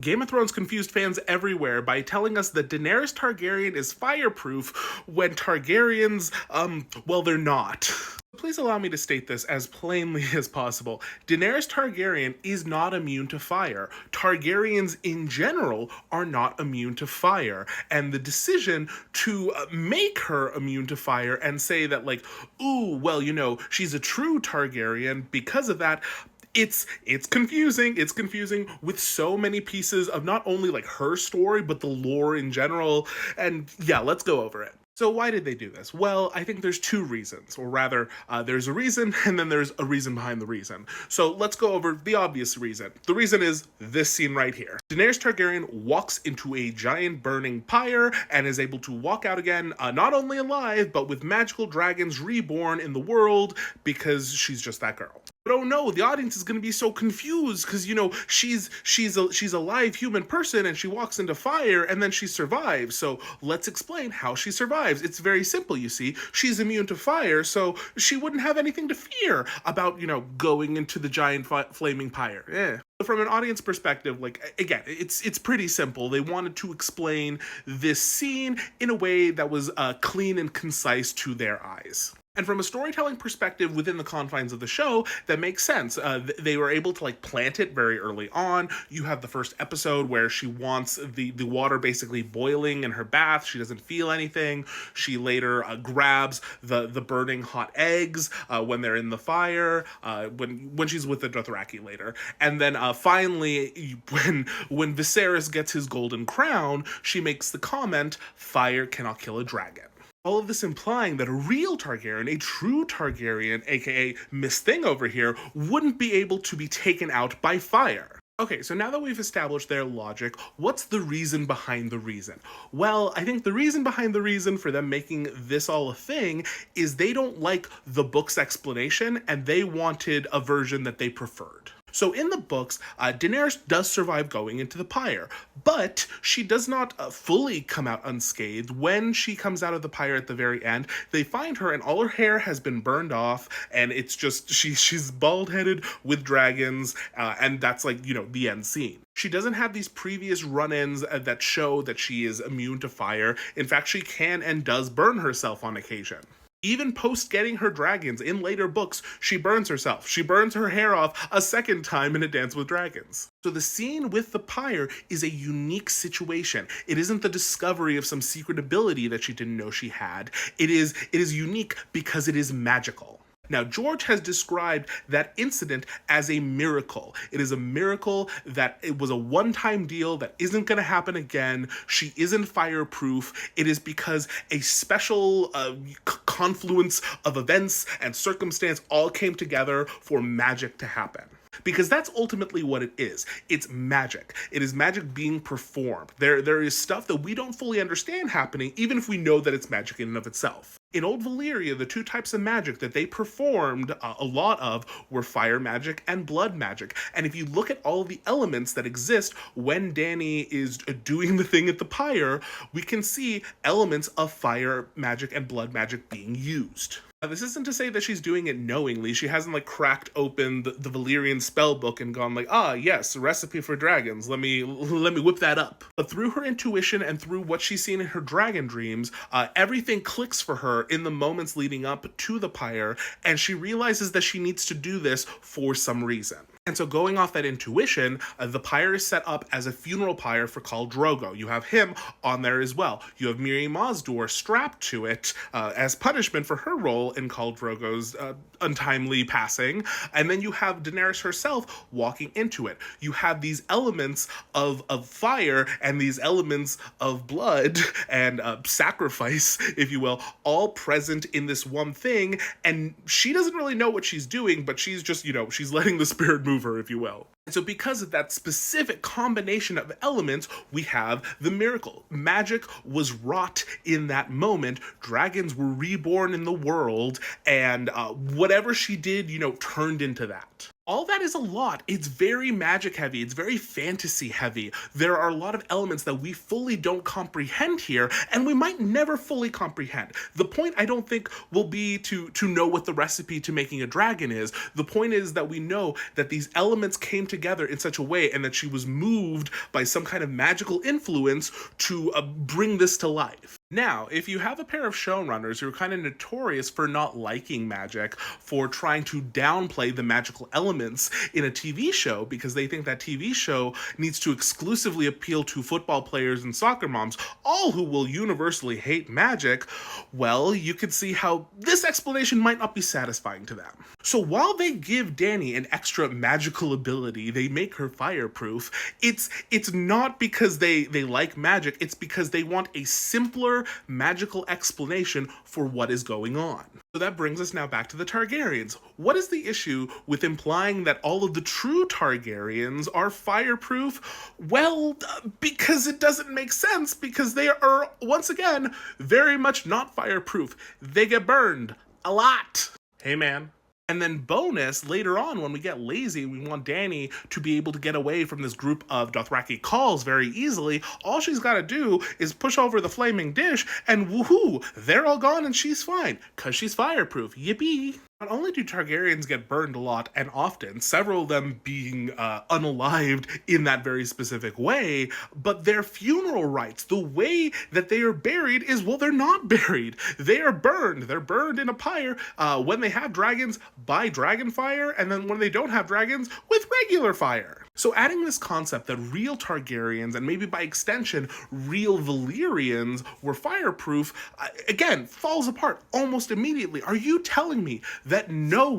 Game of Thrones confused fans everywhere by telling us that Daenerys Targaryen is fireproof when Targaryens, well, they're not. Please allow me to state this as plainly as possible. Daenerys Targaryen is not immune to fire. Targaryens in general are not immune to fire. And the decision to make her immune to fire and say that, like, ooh, well, she's a true Targaryen because of that, it's confusing. It's confusing with so many pieces of not only like her story, but the lore in general. And yeah, let's go over it. So why did they do this? Well, I think there's two reasons, or rather, there's a reason, and then there's a reason behind the reason. So let's go over the obvious reason. The reason is this scene right here. Daenerys Targaryen walks into a giant burning pyre and is able to walk out again, not only alive, but with magical dragons reborn in the world because she's just that girl. But oh no, the audience is going to be so confused because, she's a live human person and she walks into fire and then she survives. So let's explain how she survives. It's very simple, you see. She's immune to fire, so she wouldn't have anything to fear about, going into the giant flaming pyre. Yeah. From an audience perspective, like, again, it's pretty simple. They wanted to explain this scene in a way that was clean and concise to their eyes. And from a storytelling perspective within the confines of the show, that makes sense. They were able to plant it very early on. You have the first episode where she wants the water basically boiling in her bath. She doesn't feel anything. She later grabs the burning hot eggs when they're in the fire, when she's with the Dothraki later. And then finally, when Viserys gets his golden crown, she makes the comment, "Fire cannot kill a dragon." All of this implying that a real Targaryen, a true Targaryen, aka Miss Thing over here, wouldn't be able to be taken out by fire. Okay, so now that we've established their logic, what's the reason behind the reason? Well, I think the reason behind the reason for them making this all a thing is they don't like the book's explanation and they wanted a version that they preferred. So in the books, Daenerys does survive going into the pyre, but she does not fully come out unscathed. When she comes out of the pyre at the very end, they find her and all her hair has been burned off, and it's just, she's bald-headed with dragons, and that's the end scene. She doesn't have these previous run-ins that show that she is immune to fire. In fact, she can and does burn herself on occasion. Even post getting her dragons in later books, she burns herself. She burns her hair off a second time in A Dance with Dragons. So the scene with the pyre is a unique situation. It isn't the discovery of some secret ability that she didn't know she had. It is unique because it is magical. Now, George has described that incident as a miracle. It is a miracle that it was a one-time deal that isn't going to happen again. She isn't fireproof. It is because a special confluence of events and circumstance all came together for magic to happen. Because that's ultimately what it is. It's magic. It is magic being performed. There is stuff that we don't fully understand happening, even if we know that it's magic in and of itself. In Old Valyria, the two types of magic that they performed a lot of were fire magic and blood magic. And if you look at all the elements that exist when Dany is doing the thing at the pyre, we can see elements of fire magic and blood magic being used. Now, this isn't to say that she's doing it knowingly. She hasn't cracked open the Valyrian spell book and gone yes, recipe for dragons. Let me whip that up. But through her intuition and through what she's seen in her dragon dreams, everything clicks for her in the moments leading up to the pyre, and she realizes that she needs to do this for some reason. And so going off that intuition, the pyre is set up as a funeral pyre for Khal Drogo. You have him on there as well. You have Mirri Maz Duur strapped to it as punishment for her role in Khal Drogo's untimely passing. And then you have Daenerys herself walking into it. You have these elements of fire and these elements of blood and sacrifice, if you will, all present in this one thing. And she doesn't really know what she's doing, but she's just, she's letting the spirit move her, if you will. And so because of that specific combination of elements, we have the miracle. Magic was wrought in that moment. Dragons were reborn in the world, and whatever she did, turned into that. All that is a lot. It's very magic heavy. It's very fantasy heavy. There are a lot of elements that we fully don't comprehend here, and we might never fully comprehend. The point, I don't think, will be to know what the recipe to making a dragon is. The point is that we know that these elements came together in such a way, and that she was moved by some kind of magical influence to bring this to life. Now, if you have a pair of showrunners who are kind of notorious for not liking magic, for trying to downplay the magical elements in a TV show because they think that TV show needs to exclusively appeal to football players and soccer moms, all who will universally hate magic, well, you can see how this explanation might not be satisfying to them. So while they give Dany an extra magical ability, they make her fireproof, it's not because they like magic, it's because they want a simpler magical explanation for what is going on. So that brings us now back to the Targaryens. What is the issue with implying that all of the true Targaryens are fireproof? Well, because it doesn't make sense, because they are, once again, very much not fireproof. They get burned a lot. Hey man. And then bonus, later on when we get lazy, we want Dany to be able to get away from this group of Dothraki khals very easily. All she's got to do is push over the flaming dish and woohoo, they're all gone and she's fine, because she's fireproof. Yippee! Not only do Targaryens get burned a lot and often, several of them being unalived in that very specific way, but their funeral rites, the way that they are buried is, well, they're not buried. They are burned. They're burned in a pyre when they have dragons by dragon fire, and then when they don't have dragons with regular fire. So adding this concept that real Targaryens, and maybe by extension, real Valyrians were fireproof, again, falls apart almost immediately. Are you telling me that no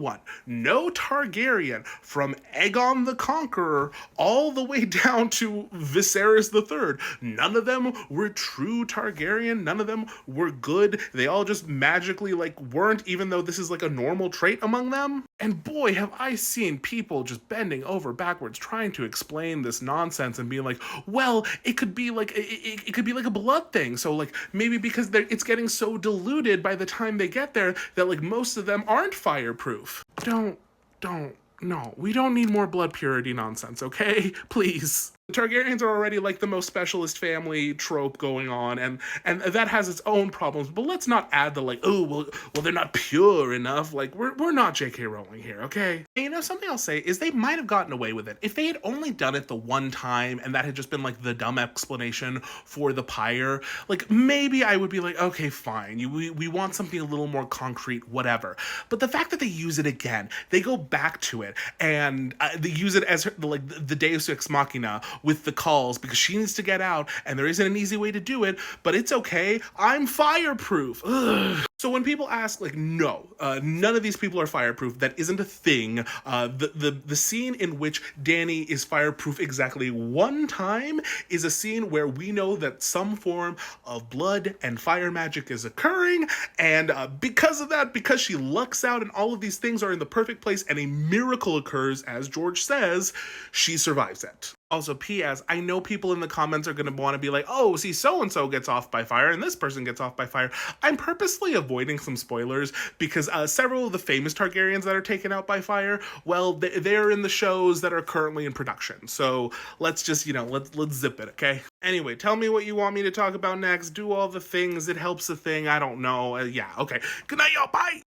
Targaryen, from Aegon the Conqueror all the way down to Viserys III, none of them were true Targaryen, none of them were good, they all just magically, weren't, even though this is, a normal trait among them? And boy, have I seen people just bending over backwards trying to explain this nonsense and being like, well, it could be it could be like a blood thing. So maybe because it's getting so diluted by the time they get there that most of them aren't fireproof. No, we don't need more blood purity nonsense, okay? Please. The Targaryens are already the most specialist family trope going on, and that has its own problems, but let's not add the oh, well, they're not pure enough. We're not J.K. Rowling here, okay? And something I'll say is they might have gotten away with it. If they had only done it the one time, and that had just been the dumb explanation for the pyre, maybe I would be okay, fine, we want something a little more concrete, whatever. But the fact that they use it again, they go back to it, and they use it as the Deus Ex Machina with the calls, because she needs to get out, and there isn't an easy way to do it, but it's okay, I'm fireproof. Ugh. So when people ask, no, none of these people are fireproof, that isn't a thing. The scene in which Dany is fireproof exactly one time is a scene where we know that some form of blood and fire magic is occurring, and because of that, because she lucks out and all of these things are in the perfect place and a miracle occurs, as George says, she survives it. Also, P.S., I know people in the comments are going to want to be oh, see, so-and-so gets off by fire and this person gets off by fire. I'm purposely avoiding some spoilers because several of the famous Targaryens that are taken out by fire, well, they're in the shows that are currently in production. So let's just, let's zip it, okay? Anyway, tell me what you want me to talk about next. Do all the things. It helps the thing. I don't know. Yeah, okay. Good night, y'all. Bye!